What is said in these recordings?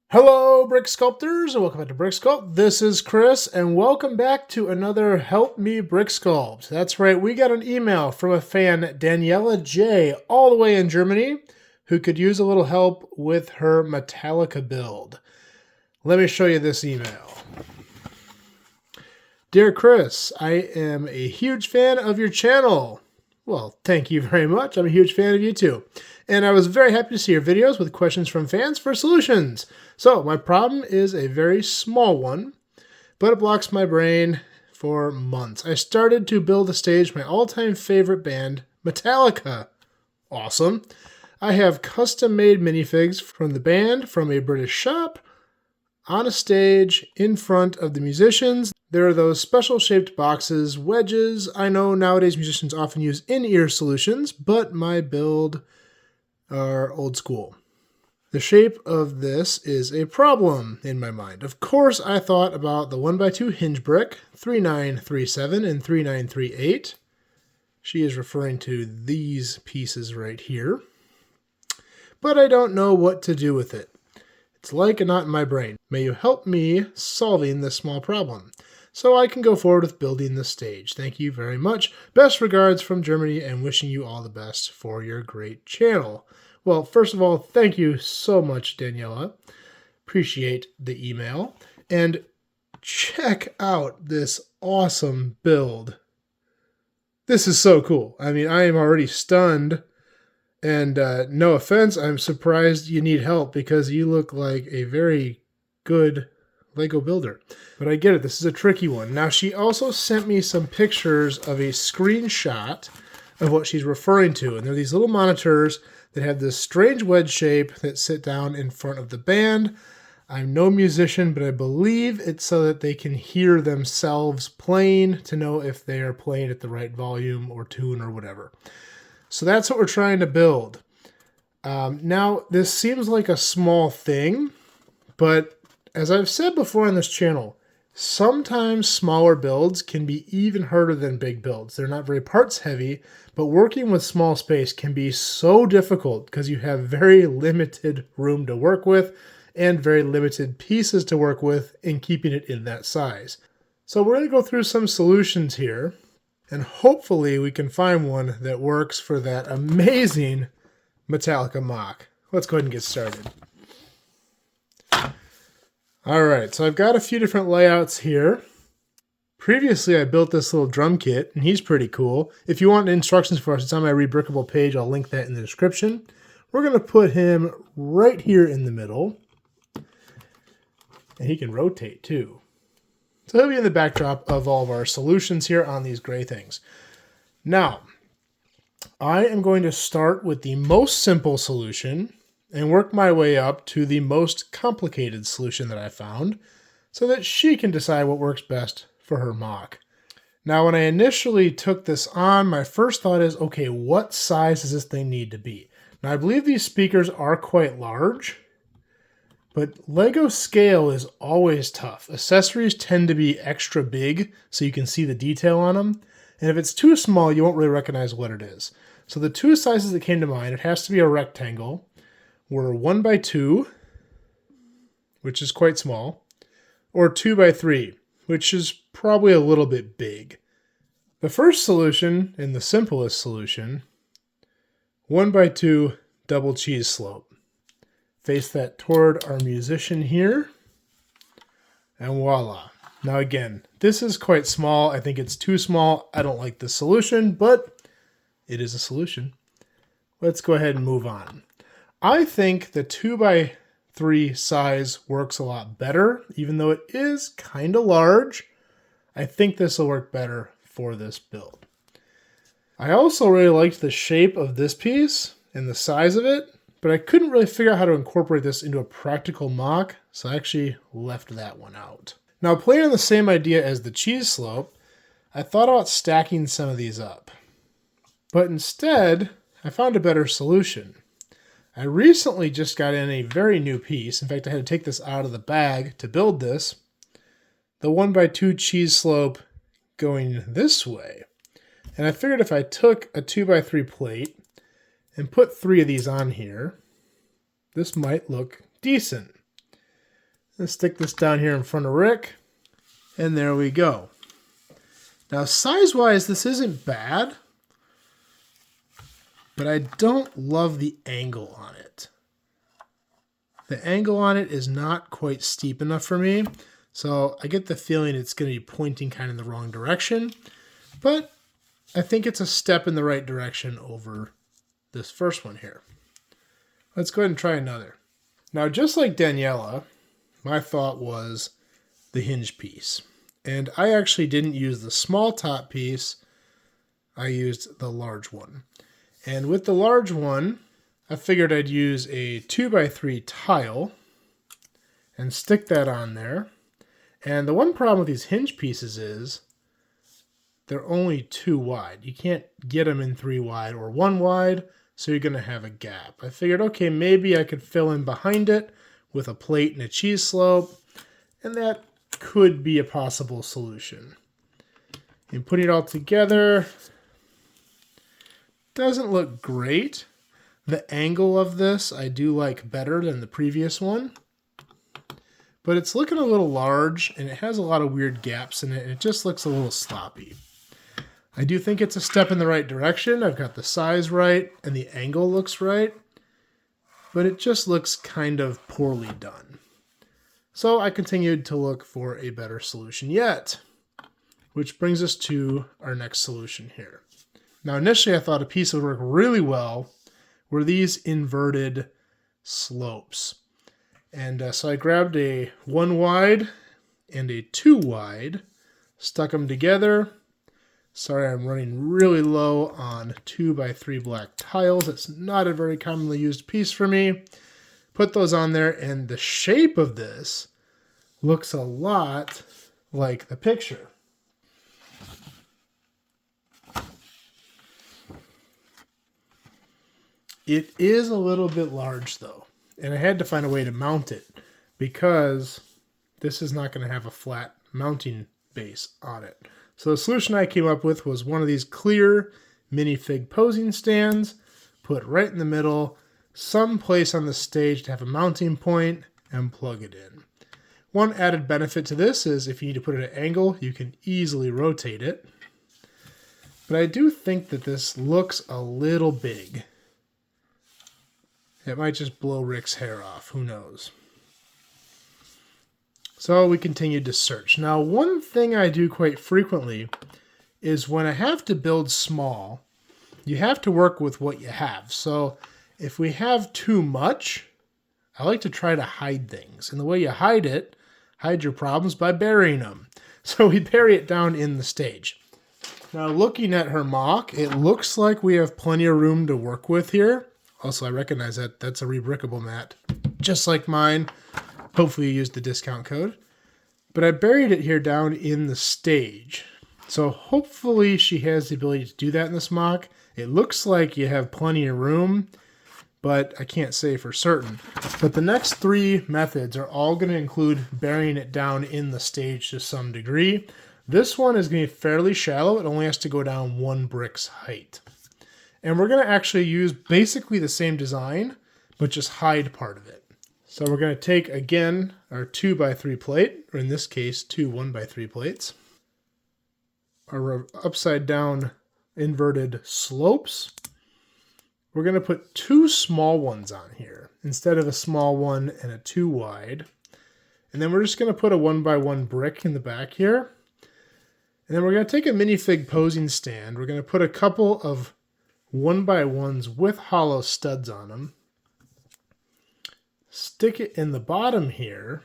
Hello, Brick Sculptors, and welcome back to Brick Sculpt. This is Chris, and welcome back to another Help Me Brick Sculpt. That's right, we got an email from a fan, Daniela J, all the way in Germany, who could use a little help with her Metallica build. Let me show you this email. Dear Chris, I am a huge fan of your channel. Well, thank you very much. I'm a huge fan of you too. And I was very happy to see your videos with questions from fans for solutions. So my problem is a very small one, but it blocks my brain for months. I started to build a stage for my all-time favorite band, Metallica. Awesome. I have custom-made minifigs from the band from a British shop on a stage in front of the musicians. There are those special shaped boxes, wedges. I know nowadays musicians often use in-ear solutions, but my build are old school. The shape of this is a problem in my mind. Of course, I thought about the 1x2 hinge brick, 3937 and 3938. She is referring to these pieces right here. But I don't know what to do with it. It's like a knot in my brain. May you help me solving this small problem so I can go forward with building the stage. Thank you very much. Best regards from Germany, and wishing you all the best for your great channel. Well, first of all, thank you so much, Daniela. Appreciate the email. And check out this awesome build. This is so cool. I mean, I am already stunned. And no offense, I'm surprised you need help because you look like a very good Lego builder. But I get it, this is a tricky one. Now, she also sent me some pictures of a screenshot of what she's referring to. And they're these little monitors that have this strange wedge shape that sit down in front of the band. I'm no musician, but I believe it's so that they can hear themselves playing to know if they are playing at the right volume or tune or whatever. So that's what we're trying to build. Now, this seems like a small thing, but as I've said before on this channel, sometimes smaller builds can be even harder than big builds. They're not very parts heavy, but working with small space can be so difficult because you have very limited room to work with and very limited pieces to work with in keeping it in that size. So we're going to go through some solutions here, and hopefully we can find one that works for that amazing Metallica mock. Let's go ahead and get started. All right, so I've got a few different layouts here. Previously, I built this little drum kit, and he's pretty cool. If you want instructions for us, it's on my Rebrickable page. I'll link that in the description. We're going to put him right here in the middle. And he can rotate, too. So he'll be in the backdrop of all of our solutions here on these gray things. Now, I am going to start with the most simple solution and work my way up to the most complicated solution that I found so that she can decide what works best for her mock. Now, when I initially took this on, my first thought is, okay, what size does this thing need to be? Now, I believe these speakers are quite large, but Lego scale is always tough. Accessories tend to be extra big so you can see the detail on them. And if it's too small, you won't really recognize what it is. So the two sizes that came to mind, it has to be a rectangle, were 1x2, which is quite small, or 2x3, which is probably a little bit big. The first solution, and the simplest solution, 1x2 double cheese slope. Face that toward our musician here, and voila. Now again, this is quite small. I think it's too small. I don't like this solution, but it is a solution. Let's go ahead and move on. I think the 2x3 size works a lot better, even though it is kind of large. I think this will work better for this build. I also really liked the shape of this piece and the size of it, but I couldn't really figure out how to incorporate this into a practical mock, so I actually left that one out. Now, playing on the same idea as the cheese slope, I thought about stacking some of these up. But instead, I found a better solution. I recently just got in a very new piece. In fact, I had to take this out of the bag to build this. The 1x2 cheese slope going this way. And I figured if I took a 2x3 plate and put 3 of these on here, this might look decent. Let's stick this down here in front of Rick. And there we go. Now, size-wise, this isn't bad, but I don't love the angle on it. The angle on it is not quite steep enough for me, so I get the feeling it's going to be pointing kind of in the wrong direction, but I think it's a step in the right direction over this first one here. Let's go ahead and try another. Now, just like Daniela, my thought was the hinge piece. And I actually didn't use the small top piece. I used the large one. And with the large one, I figured I'd use a 2x3 tile and stick that on there. And the one problem with these hinge pieces is they're only 2 wide. You can't get them in 3 wide or 1 wide, so you're going to have a gap. I figured, okay, maybe I could fill in behind it with a plate and a cheese slope, and that could be a possible solution. And putting it all together doesn't look great. The angle of this I do like better than the previous one, but it's looking a little large and it has a lot of weird gaps in it and it just looks a little sloppy. I do think it's a step in the right direction. I've got the size right and the angle looks right, but it just looks kind of poorly done. So I continued to look for a better solution yet, which brings us to our next solution here. Now, initially I thought a piece would work really well were these inverted slopes. And so I grabbed a 1 wide and a 2 wide, stuck them together. Sorry, I'm running really low on 2x3 black tiles. It's not a very commonly used piece for me. Put those on there, and the shape of this looks a lot like the picture. It is a little bit large though, and I had to find a way to mount it because this is not going to have a flat mounting base on it. So the solution I came up with was one of these clear minifig posing stands, put right in the middle, some place on the stage to have a mounting point, and plug it in. One added benefit to this is if you need to put it at an angle, you can easily rotate it. But I do think that this looks a little big. It might just blow Rick's hair off, who knows. So we continued to search. Now, one thing I do quite frequently is when I have to build small, you have to work with what you have. So if we have too much, I like to try to hide things. And the way you hide it, hide your problems by burying them. So we bury it down in the stage. Now, looking at her mock, it looks like we have plenty of room to work with here. Also, I recognize that that's a rebrickable mat, just like mine. Hopefully you used the discount code. But I buried it here down in the stage. So hopefully she has the ability to do that in this mock. It looks like you have plenty of room, but I can't say for certain. But the next 3 methods are all going to include burying it down in the stage to some degree. This one is going to be fairly shallow. It only has to go down 1 brick's height. And we're going to actually use basically the same design, but just hide part of it. So we're going to take, again, our 2x3 plate, or in this case, 2 1x3 plates. Our upside down inverted slopes. We're going to put 2 small ones on here, instead of a small one and a 2 wide. And then we're just going to put a 1x1 brick in the back here. And then we're going to take a minifig posing stand. We're going to put a couple of 1x1s with hollow studs on them. Stick it in the bottom here.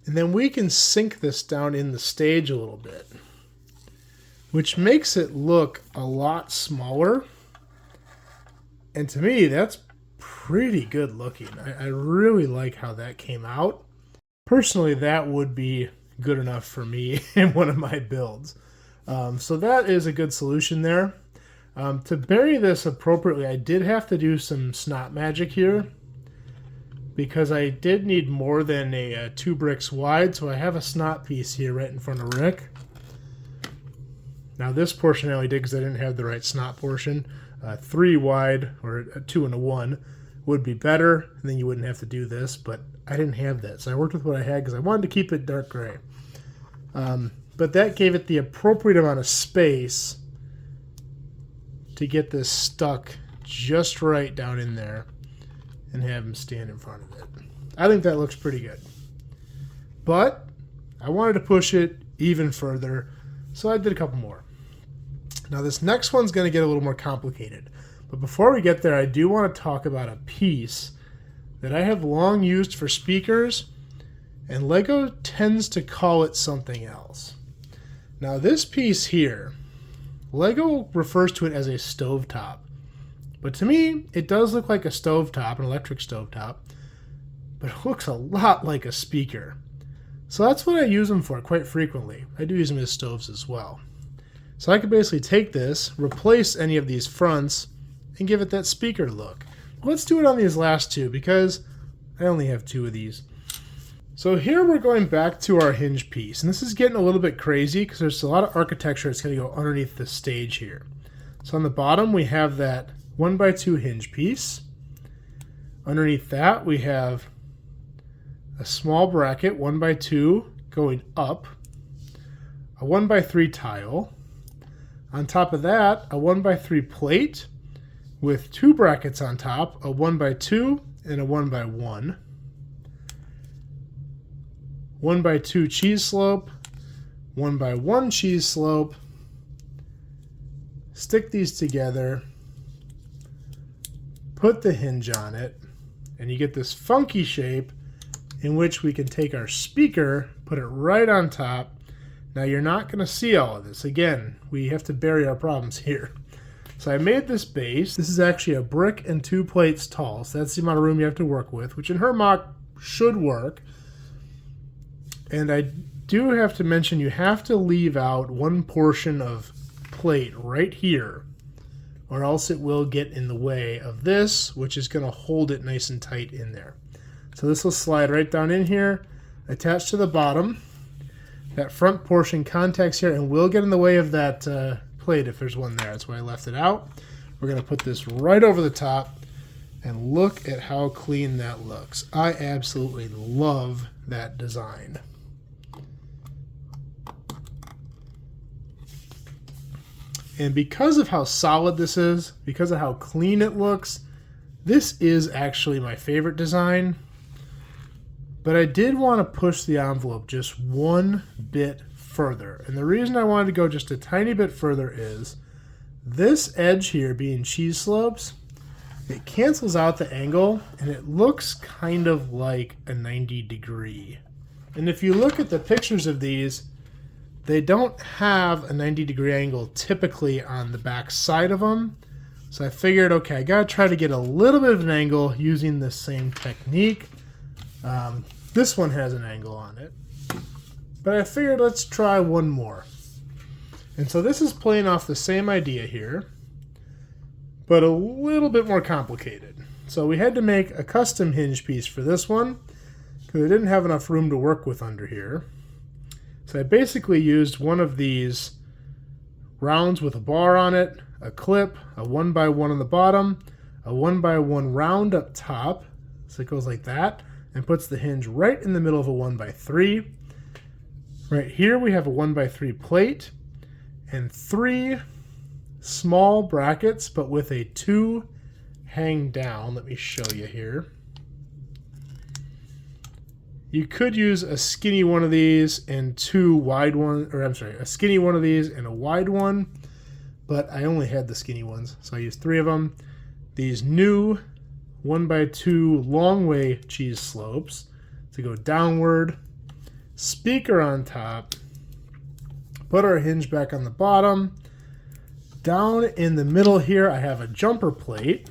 And then we can sink this down in the stage a little bit, which makes it look a lot smaller. And to me, that's pretty good looking. I really like how that came out. Personally, that would be good enough for me in one of my builds. So that is a good solution there. To bury this appropriately, I did have to do some snot magic here because I did need more than a 2 bricks wide. So I have a snot piece here right in front of Rick. Now this portion I only did because I didn't have the right snot portion. 3 wide or a 2 and a 1 would be better, and then you wouldn't have to do this. But I didn't have that, so I worked with what I had because I wanted to keep it dark gray. But that gave it the appropriate amount of space to get this stuck just right down in there and have him stand in front of it. I think that looks pretty good. But I wanted to push it even further, so I did a couple more. Now this next one's going to get a little more complicated. But before we get there, I do want to talk about a piece that I have long used for speakers, and Lego tends to call it something else. Now this piece here, Lego refers to it as a stovetop. But to me, it does look like a stovetop, an electric stovetop, but it looks a lot like a speaker. So that's what I use them for quite frequently. I do use them as stoves as well. So I could basically take this, replace any of these fronts, and give it that speaker look. Let's do it on these last two because I only have two of these. So here we're going back to our hinge piece, and this is getting a little bit crazy because there's a lot of architecture that's going to go underneath the stage here. So on the bottom we have that 1x2 hinge piece. Underneath that we have a small bracket 1x2 going up, a 1x3 tile. On top of that, a 1x3 plate with two brackets on top, a 1x2 and a 1x1. 1x2 cheese slope, 1x1 cheese slope. Stick these together, put the hinge on it, and you get this funky shape in which we can take our speaker, put it right on top. Now you're not going to see all of this. Again, we have to bury our problems here. So I made this base. This is actually a brick and 2 plates tall, so that's the amount of room you have to work with, which in her mock should work. And I do have to mention you have to leave out one portion of plate right here, or else it will get in the way of this, which is going to hold it nice and tight in there. So this will slide right down in here, attached to the bottom. That front portion contacts here and will get in the way of that plate if there's one there. That's why I left it out. We're going to put this right over the top, and look at how clean that looks. I absolutely love that design. And because of how solid this is, because of how clean it looks, this is actually my favorite design. But I did want to push the envelope just one bit further. And the reason I wanted to go just a tiny bit further is this edge here being cheese slopes, it cancels out the angle and it looks kind of like a 90-degree. And if you look at the pictures of these, they don't have a 90-degree angle typically on the back side of them. So I figured, okay, I gotta try to get a little bit of an angle using the same technique. This one has an angle on it, but I figured let's try one more. And so this is playing off the same idea here, but a little bit more complicated. So we had to make a custom hinge piece for this one because I didn't have enough room to work with under here. So I basically used one of these rounds with a bar on it, a clip, a 1x1 on the bottom, a 1x1 round up top, so it goes like that, and puts the hinge right in the middle of a 1x3. Right here we have a 1x3 plate and 3 small brackets, but with a 2 hang down. Let me show you here. You could use a skinny one of these and 2 wide ones, or I'm sorry, a skinny one of these and a wide one, but I only had the skinny ones, so I used 3 of them. These new 1x2 long way cheese slopes to go downward, speaker on top, put our hinge back on the bottom. Down in the middle here, I have a jumper plate.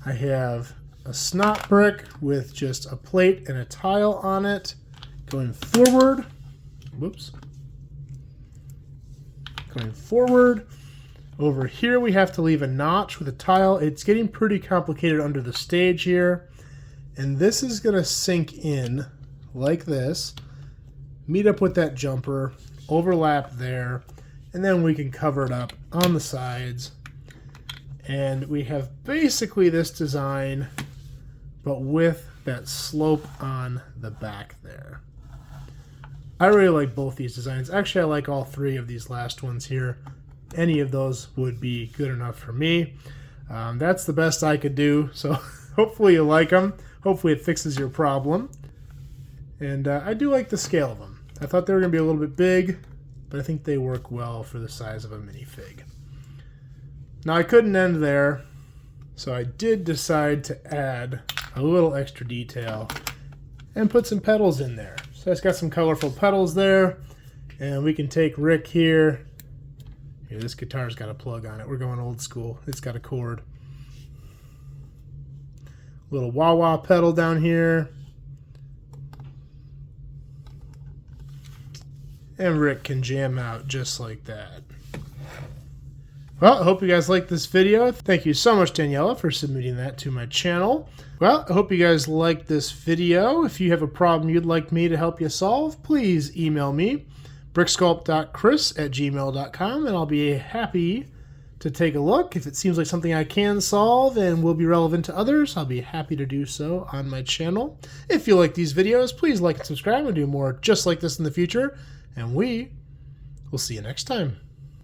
I have a snot brick with just a plate and a tile on it. Going forward, whoops. Going forward, over here we have to leave a notch with a tile. It's getting pretty complicated under the stage here. And this is gonna sink in like this, meet up with that jumper, overlap there, and then we can cover it up on the sides. And we have basically this design, but with that slope on the back there. I really like both these designs. Actually, I like all three of these last ones here. Any of those would be good enough for me. That's the best I could do, so hopefully you like them. Hopefully it fixes your problem. And I do like the scale of them. I thought they were going to be a little bit big, but I think they work well for the size of a minifig. Now I couldn't end there, so I did decide to add a little extra detail and put some pedals in there. So it's got some colorful pedals there, and we can take Rick here. Here, this guitar's got a plug on it. We're going old school. It's got a cord. Little wah-wah pedal down here. And Rick can jam out just like that. Well, I hope you guys liked this video. Thank you so much, Daniela, for submitting that to my channel. Well, I hope you guys liked this video. If you have a problem you'd like me to help you solve, please email me, bricksculpt.chris@gmail.com, and I'll be happy to take a look. If it seems like something I can solve and will be relevant to others, I'll be happy to do so on my channel. If you like these videos, please like and subscribe and do more just like this in the future, and we will see you next time.